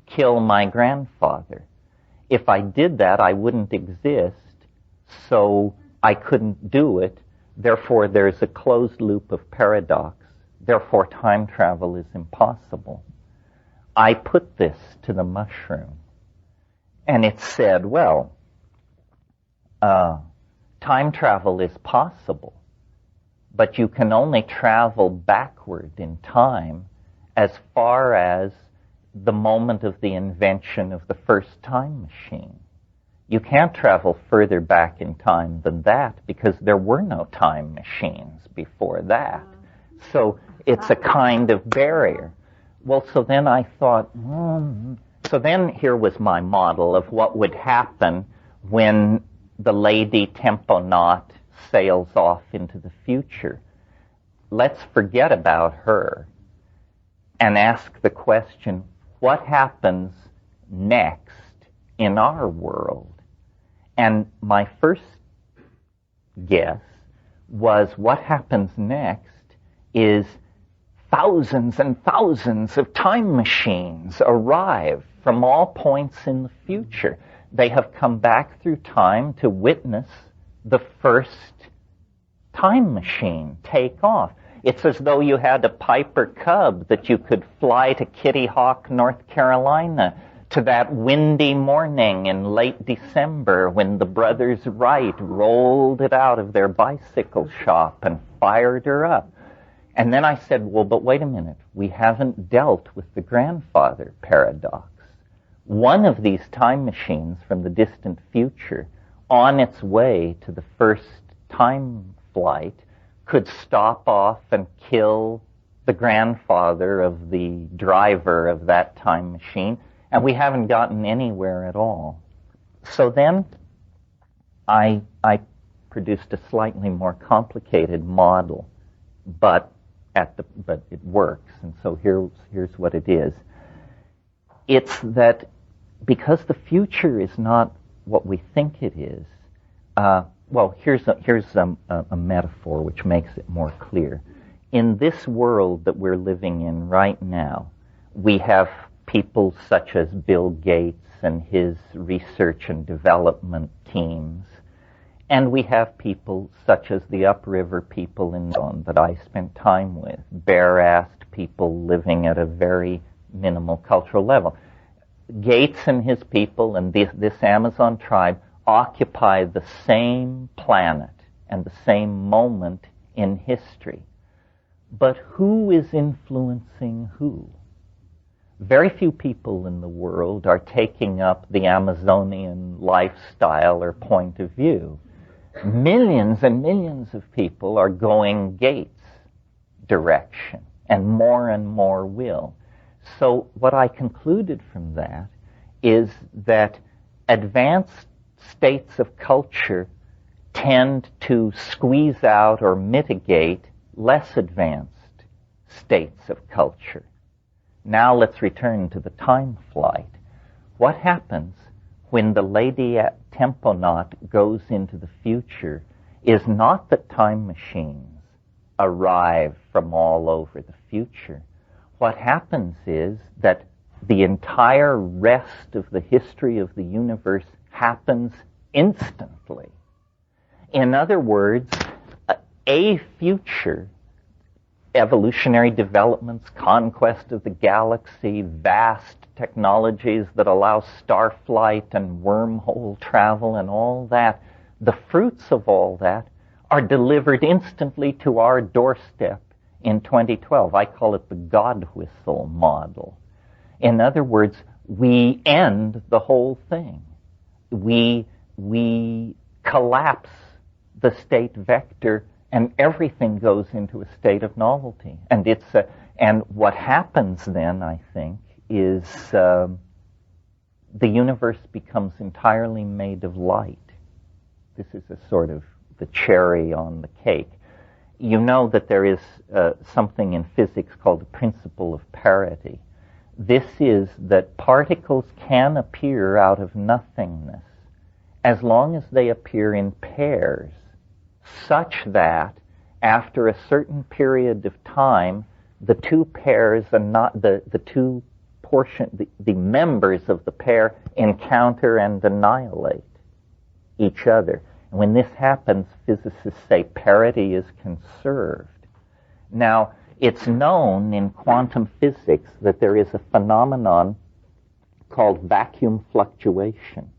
kill my grandfather. If I did that, I wouldn't exist, so I couldn't do it. Therefore, there's a closed loop of paradox. Therefore, time travel is impossible. I put this to the mushroom, and it said, well, time travel is possible, but you can only travel backward in time as far as the moment of the invention of the first time machine. You can't travel further back in time than that because there were no time machines before that. So it's a kind of barrier. Well, so then I thought, so then here was my model of what would happen when the lady temponaut sails off into the future. Let's forget about her and ask the question, what happens next in our world? And my first guess was what happens next is thousands and thousands of time machines arrive from all points in the future. They have come back through time to witness the first time machine take off. It's as though you had a Piper Cub that you could fly to Kitty Hawk, North Carolina, to that windy morning in late December when the brothers Wright rolled it out of their bicycle shop and fired her up. And then I said, well, but wait a minute. We haven't dealt with the grandfather paradox. One of these time machines from the distant future, on its way to the first time flight, could stop off and kill the grandfather of the driver of that time machine, and we haven't gotten anywhere at all. So then I produced a slightly more complicated model, but it works. And so here's what it is. It's that because the future is not what we think it is. Here's a metaphor which makes it more clear. In this world that we're living in right now, we have people such as Bill Gates and his research and development teams, and we have people such as the upriver people in London that I spent time with, bare-assed people living at a very minimal cultural level. Gates and his people and this Amazon tribe occupy the same planet and the same moment in history. But who is influencing who? Very few people in the world are taking up the Amazonian lifestyle or point of view. Millions and millions of people are going Gates' direction, and more will. So what I concluded from that is that advanced states of culture tend to squeeze out or mitigate less advanced states of culture. Now let's return to the time flight. What happens when the lady temponaut goes into the future is not that time machines arrive from all over the future. What happens is that the entire rest of the history of the universe happens instantly. In other words, a future, evolutionary developments, conquest of the galaxy, vast technologies that allow star flight and wormhole travel and all that, the fruits of all that are delivered instantly to our doorstep in 2012. I call it the God whistle model. In other words, we end the whole thing. We collapse the state vector, and everything goes into a state of novelty. And what happens then, I think, is the universe becomes entirely made of light. This is a sort of the cherry on the cake. You know that there is something in physics called the principle of parity. This is that particles can appear out of nothingness as long as they appear in pairs, such that after a certain period of time, the two pairs are not the two the members of the pair encounter and annihilate each other. And when this happens, physicists say parity is conserved. Now, it's known in quantum physics that there is a phenomenon called vacuum fluctuation.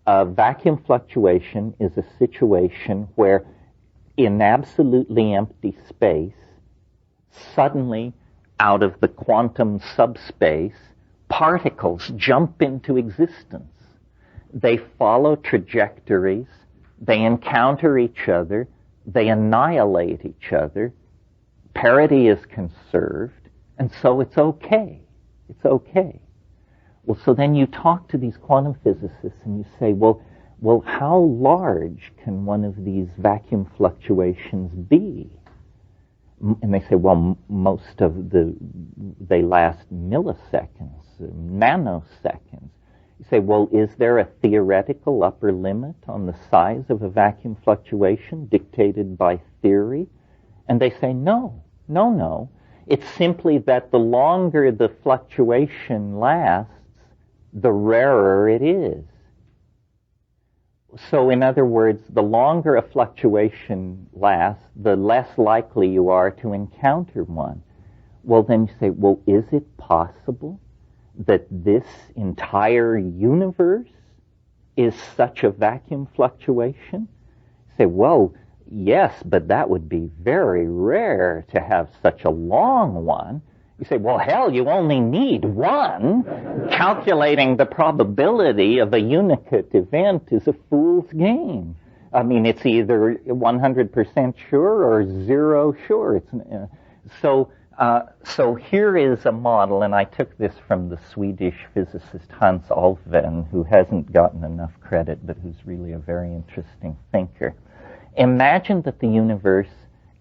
Vacuum fluctuation is a situation where in absolutely empty space, suddenly out of the quantum subspace, particles jump into existence. They follow trajectories, they encounter each other, they annihilate each other, parity is conserved, and so it's okay. It's okay. Well, so then you talk to these quantum physicists and you say, well, how large can one of these vacuum fluctuations be? And they say, well, most of they last milliseconds, nanoseconds. You say, well, is there a theoretical upper limit on the size of a vacuum fluctuation dictated by theory? And they say, no. It's simply that the longer the fluctuation lasts, the rarer it is. So in other words, the longer a fluctuation lasts, the less likely you are to encounter one. Well, then you say, well, is it possible that this entire universe is such a vacuum fluctuation? You say, well, yes, but that would be very rare to have such a long one. You say, well, hell, you only need one. Calculating the probability of a unicate event is a fool's game. I mean, it's either 100% sure or 0 sure. So here is a model, and I took this from the Swedish physicist Hans Alfvén, who hasn't gotten enough credit, but who's really a very interesting thinker. Imagine that the universe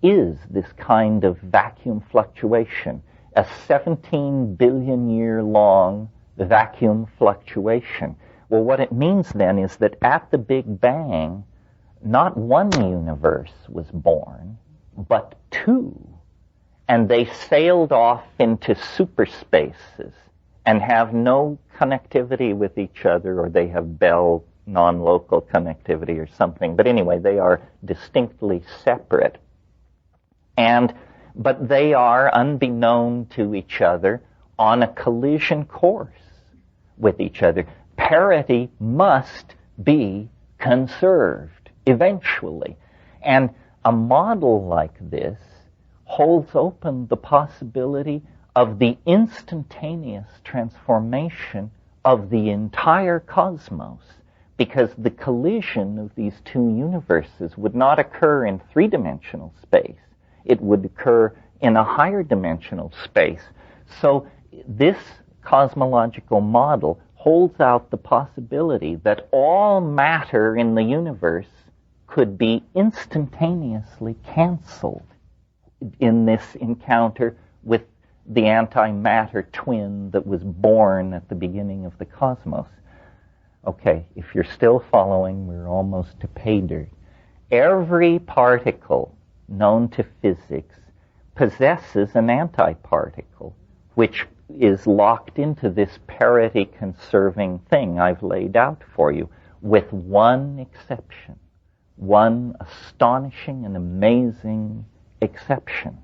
is this kind of vacuum fluctuation, a 17 billion year long vacuum fluctuation. Well, what it means then is that at the Big Bang, not one universe was born, but two. And they sailed off into superspaces and have no connectivity with each other, or they have Bell non-local connectivity or something. But anyway, they are distinctly separate. But they are, unbeknown to each other, on a collision course with each other. Parity must be conserved eventually. And a model like this holds open the possibility of the instantaneous transformation of the entire cosmos, because the collision of these two universes would not occur in three-dimensional space. It would occur in a higher dimensional space. So this cosmological model holds out the possibility that all matter in the universe could be instantaneously canceled in this encounter with the antimatter twin that was born at the beginning of the cosmos. Okay, if you're still following, we're almost to pay dirt. Every particle known to physics possesses an antiparticle, which is locked into this parity-conserving thing I've laid out for you, with one exception, one astonishing and amazing exception.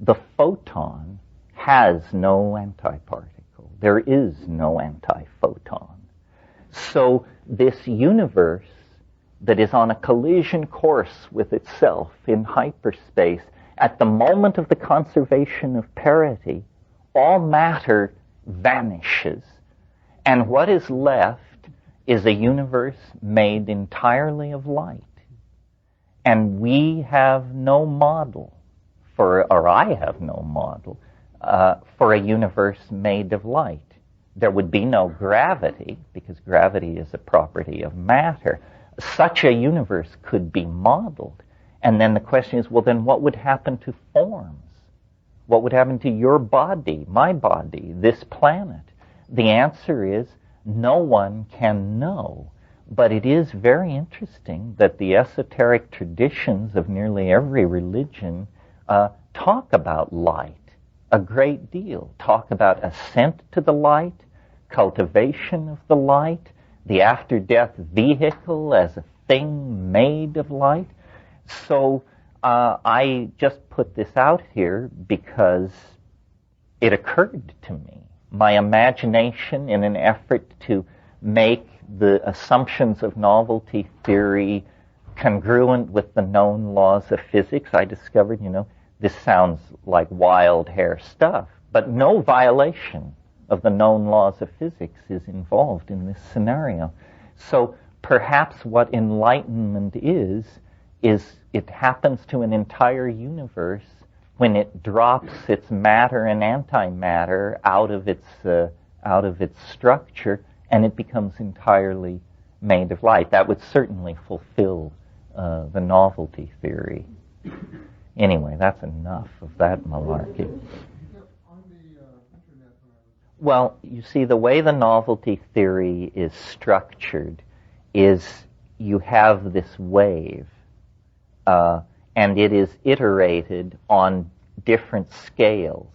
The photon has no antiparticle. There is no antiphoton. So this universe that is on a collision course with itself in hyperspace, at the moment of the conservation of parity, all matter vanishes. And what is left is a universe made entirely of light. And we have no model or I have no model for a universe made of light. There would be no gravity, because gravity is a property of matter. Such a universe could be modeled. And then the question is, well, then what would happen to forms? What would happen to your body, my body, this planet? The answer is no one can know. But it is very interesting that the esoteric traditions of nearly every religion talk about light a great deal, talk about ascent to the light, cultivation of the light, the after-death vehicle as a thing made of light. So I just put this out here because it occurred to me. My imagination, in an effort to make the assumptions of novelty theory congruent with the known laws of physics, I discovered, this sounds like wild hair stuff, but no violation of the known laws of physics is involved in this scenario. So perhaps what enlightenment is it happens to an entire universe when it drops its matter and antimatter out of its structure, and it becomes entirely made of light. That would certainly fulfill the novelty theory. Anyway, that's enough of that malarkey. Well, you see, the way the novelty theory is structured is you have this wave, and it is iterated on different scales.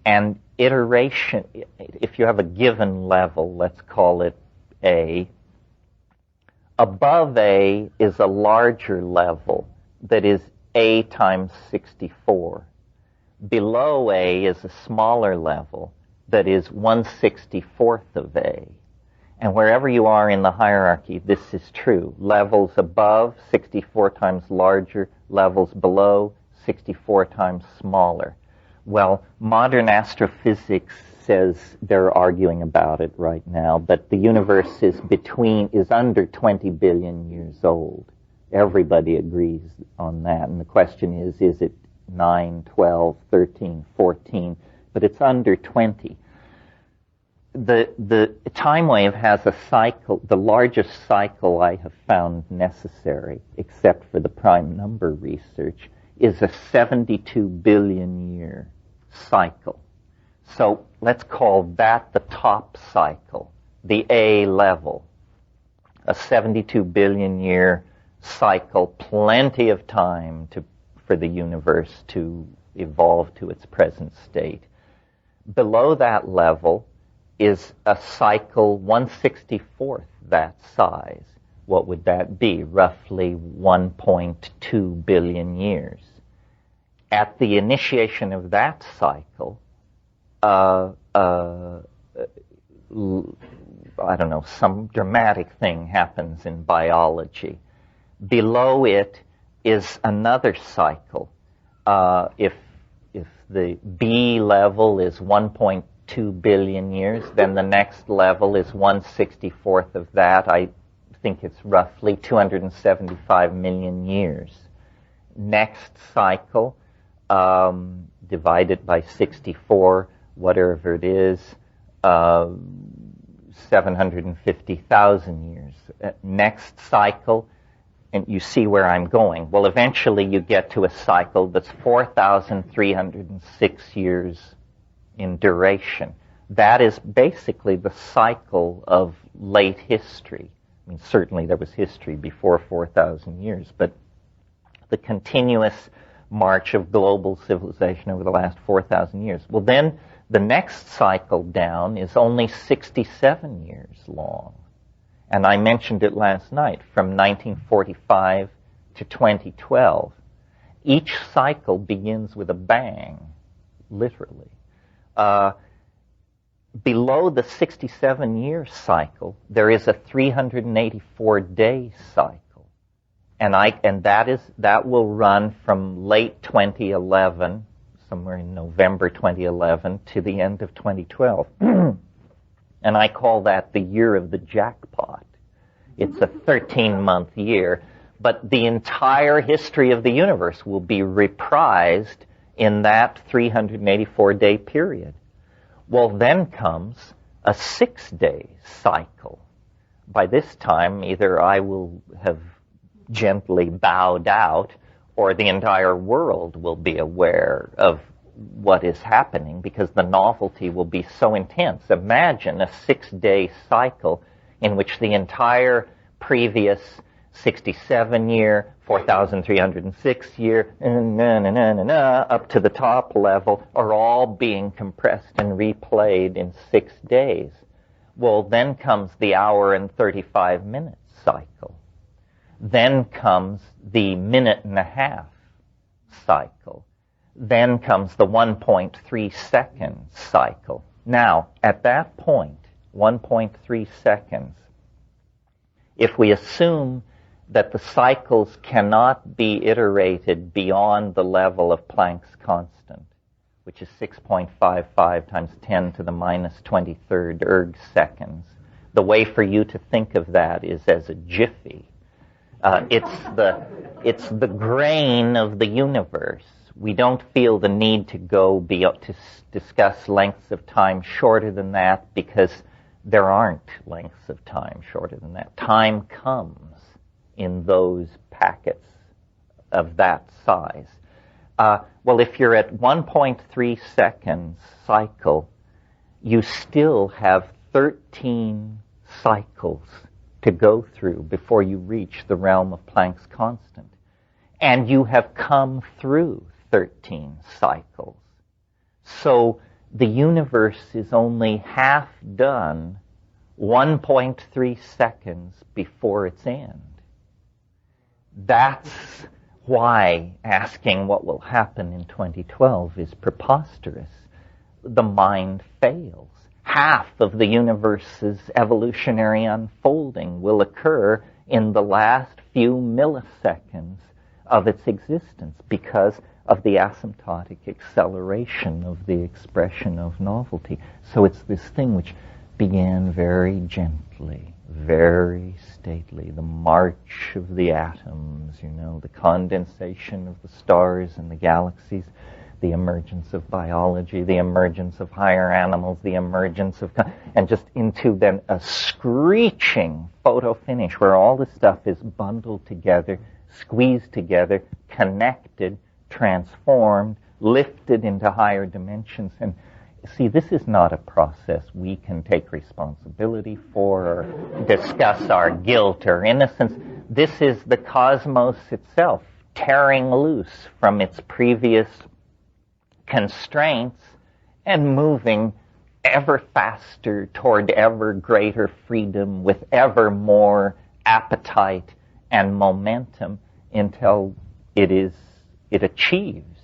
And iteration, if you have a given level, let's call it A, above A is a larger level that is A times 64. Below A is a smaller level that is 1/64th of A. And wherever you are in the hierarchy, this is true. Levels above, 64 times larger. Levels below, 64 times smaller. Well, modern astrophysics says they're arguing about it right now, but the universe is under 20 billion years old. Everybody agrees on that. And the question is it 9, 12, 13, 14, but it's under 20. The time wave has a cycle, the largest cycle I have found necessary, except for the prime number research, is a 72 billion year cycle. So let's call that the top cycle, the A level. A 72 billion year cycle, plenty of time for the universe to evolve to its present state. Below that level is a cycle 1/64th that size. What would that be? Roughly 1.2 billion years. At the initiation of that cycle, I don't know, some dramatic thing happens in biology. Below it is another cycle. If the B level is 1.2 billion years, then the next level is 1/64th of that. I think it's roughly 275 million years. Next cycle, divided by 64, whatever it is, 750,000 years. Next cycle, and you see where I'm going. Well, eventually you get to a cycle that's 4,306 years in duration. That is basically the cycle of late history. I mean, certainly there was history before 4,000 years, but the continuous march of global civilization over the last 4,000 years. Well, then the next cycle down is only 67 years long. And I mentioned it last night, from 1945 to 2012. Each cycle begins with a bang, literally. Below the 67-year cycle, there is a 384-day cycle. And that will run from late 2011, somewhere in November 2011, to the end of 2012. And I call that the year of the jackpot. It's a 13-month year, but the entire history of the universe will be reprised in that 384-day period. Well, then comes a 6-day cycle. By this time, either I will have gently bowed out, or the entire world will be aware of what is happening, because the novelty will be so intense. Imagine a 6-day cycle in which the entire previous 67-year, 4,306 year, up to the top level, are all being compressed and replayed in 6 days. Well, then comes the hour and 35 minute cycle. Then comes the minute and a half cycle. Then comes the 1.3 second cycle. Now, at that point, 1.3 seconds, if we assume that the cycles cannot be iterated beyond the level of Planck's constant, which is 6.55 times 10 to the minus 23rd erg seconds, the way for you to think of that is as a jiffy. It's the grain of the universe. We don't feel the need to go to discuss lengths of time shorter than that, because there aren't lengths of time shorter than that. Time comes in those packets of that size. Well, if you're at 1.3 seconds cycle, you still have 13 cycles to go through before you reach the realm of Planck's constant. And you have come through 13 cycles. So the universe is only half done 1.3 seconds before its end. That's why asking what will happen in 2012 is preposterous. The mind fails. Half of the universe's evolutionary unfolding will occur in the last few milliseconds of its existence because of the asymptotic acceleration of the expression of novelty. So it's this thing which began very gently, very stately. The march of the atoms, the condensation of the stars and the galaxies, the emergence of biology, the emergence of higher animals, the emergence of... and just into then a screeching photo finish where all this stuff is bundled together, squeezed together, connected, transformed, lifted into higher dimensions. And see, this is not a process we can take responsibility for or discuss our guilt or innocence. This is the cosmos itself tearing loose from its previous constraints and moving ever faster toward ever greater freedom with ever more appetite and momentum until it achieves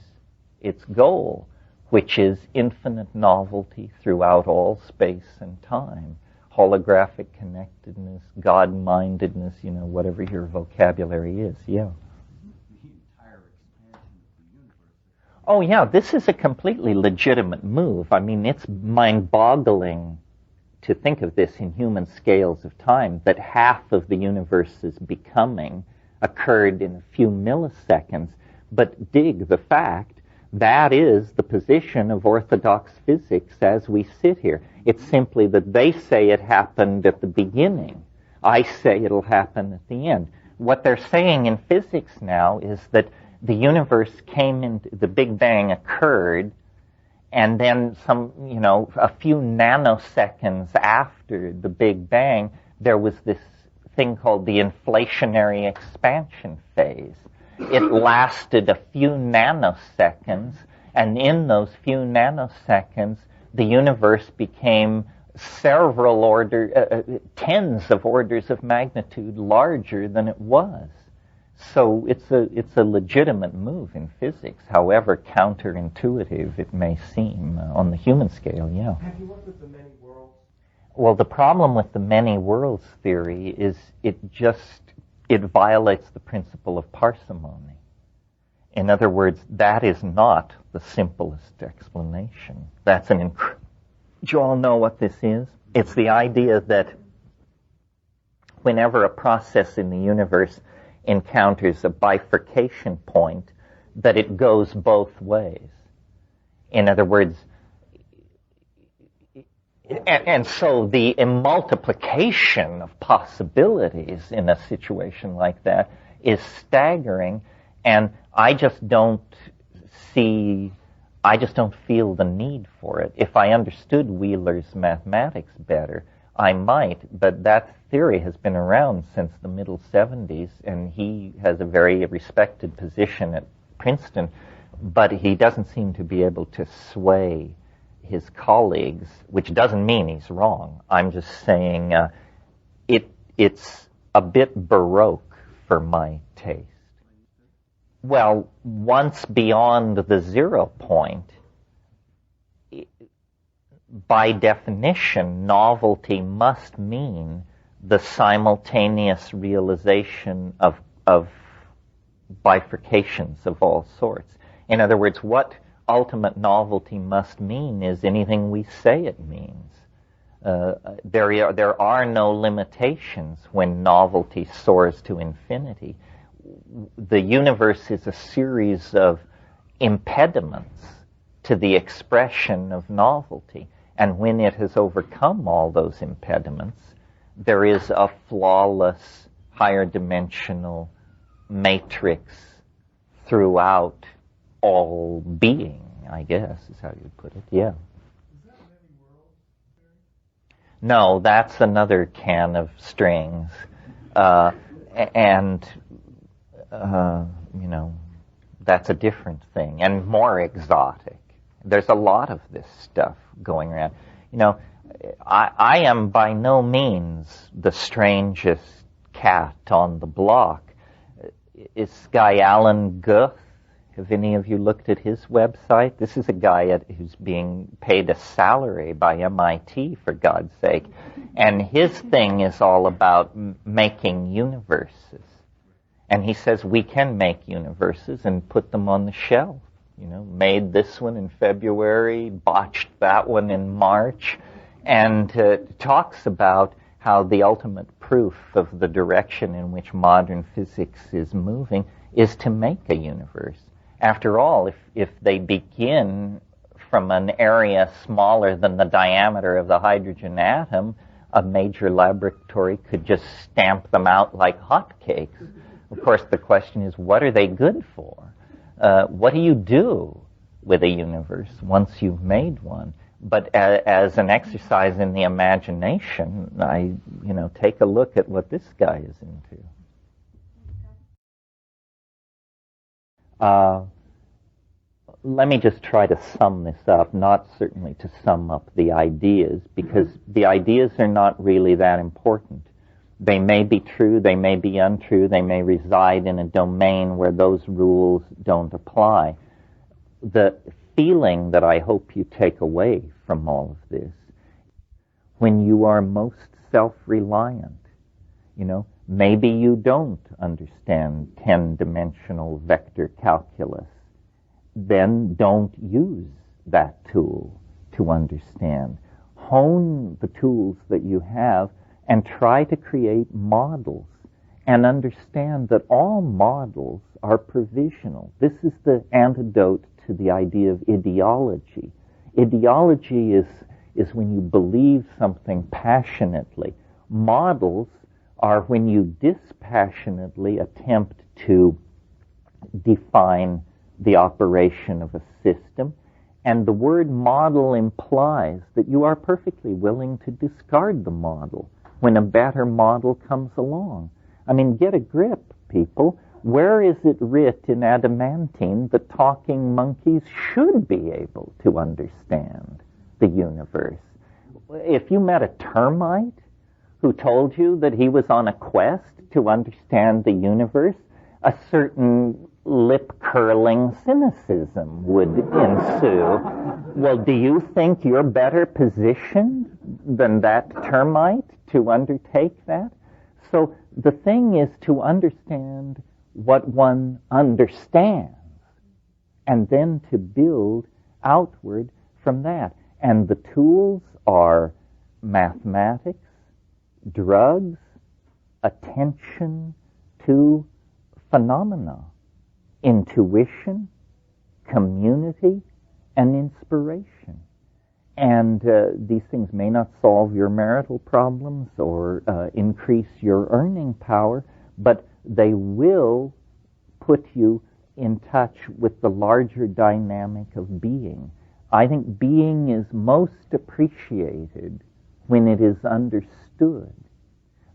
its goal, which is infinite novelty throughout all space and time, holographic connectedness, God-mindedness, whatever your vocabulary is, yeah. Oh, yeah, this is a completely legitimate move. I mean, it's mind-boggling to think of this in human scales of time, that half of the universe's becoming occurred in a few milliseconds. But dig the fact, that is the position of orthodox physics as we sit here. It's simply that they say it happened at the beginning. I say it'll happen at the end. What they're saying in physics now is that the universe came into, the Big Bang occurred, and then a few nanoseconds after the Big Bang, there was this thing called the inflationary expansion phase. It lasted a few nanoseconds, and in those few nanoseconds, the universe became tens of orders of magnitude larger than it was. So it's a legitimate move in physics, however counterintuitive it may seem on the human scale, yeah. Have you worked with the many worlds? Well, the problem with the many worlds theory is it violates the principle of parsimony. In other words, that is not the simplest explanation. You all know what this is? It's the idea that whenever a process in the universe encounters a bifurcation point, that it goes both ways. In other words, and so the multiplication of possibilities in a situation like that is staggering, and I just don't feel the need for it. If I understood Wheeler's mathematics better, I might, but that theory has been around since the middle 70s, and he has a very respected position at Princeton, but he doesn't seem to be able to sway his colleagues, which doesn't mean he's wrong. I'm just saying it's a bit baroque for my taste. Well, once beyond the 0 point, by definition, novelty must mean the simultaneous realization of bifurcations of all sorts. In other words, what ultimate novelty must mean is anything we say it means. There are no limitations when novelty soars to infinity. The universe is a series of impediments to the expression of novelty. And when it has overcome all those impediments, there is a flawless, higher dimensional matrix throughout all being, I guess, is how you'd put it, yeah. Is that many worlds theory? No, that's another can of strings. That's a different thing and more exotic. There's a lot of this stuff going around. I am by no means the strangest cat on the block. Is this guy Alan Guth? Have any of you looked at his website? This is a guy who's being paid a salary by MIT, for God's sake. And his thing is all about making universes. And he says we can make universes and put them on the shelf. Made this one in February, botched that one in March, and talks about how the ultimate proof of the direction in which modern physics is moving is to make a universe. After all, if they begin from an area smaller than the diameter of the hydrogen atom, a major laboratory could just stamp them out like hotcakes. Of course, the question is, what are they good for? What do you do with a universe once you've made one? But as an exercise in the imagination, take a look at what this guy is into. Let me just try to sum this up, not certainly to sum up the ideas, because the ideas are not really that important. They may be true, they may be untrue, they may reside in a domain where those rules don't apply. The feeling that I hope you take away from all of this, when you are most self-reliant, maybe you don't understand 10-dimensional vector calculus, then don't use that tool to understand. Hone the tools that you have and try to create models and understand that all models are provisional. This is the antidote to the idea of ideology. Ideology is when you believe something passionately. Models are when you dispassionately attempt to define the operation of a system, and the word model implies that you are perfectly willing to discard the model when a better model comes along. I mean, get a grip, people. Where is it writ in adamantine that talking monkeys should be able to understand the universe? If you met a termite who told you that he was on a quest to understand the universe, a certain lip-curling cynicism would ensue. Well, do you think you're better positioned than that termite to undertake that? So the thing is to understand what one understands and then to build outward from that. And the tools are mathematics, drugs, attention to phenomena, intuition, community, and inspiration. And these things may not solve your marital problems or increase your earning power, but they will put you in touch with the larger dynamic of being. I think being is most appreciated when it is understood.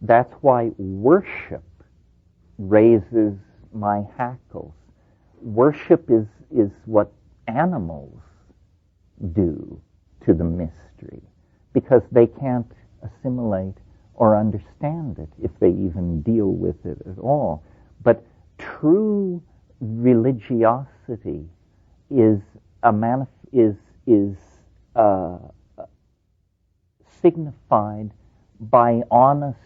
That's why worship raises my hackles. Worship is what animals do to the mystery, because they can't assimilate or understand it if they even deal with it at all. But true religiosity is signified by honest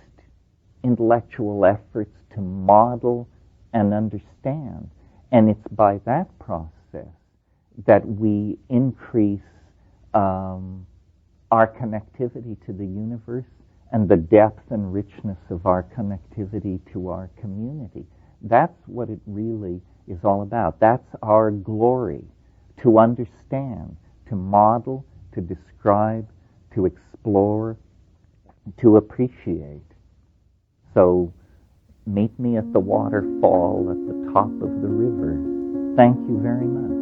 intellectual efforts to model and understand. And it's by that process that we increase our connectivity to the universe and the depth and richness of our connectivity to our community. That's what it really is all about. That's our glory, to understand, to model, to describe, to explore, to appreciate. So meet me at the waterfall at the top of the river. Thank you very much.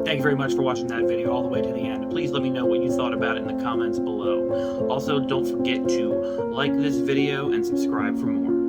Thank you very much for watching that video all the way to the end. Please let me know what you thought about it in the comments below. Also, don't forget to like this video and subscribe for more.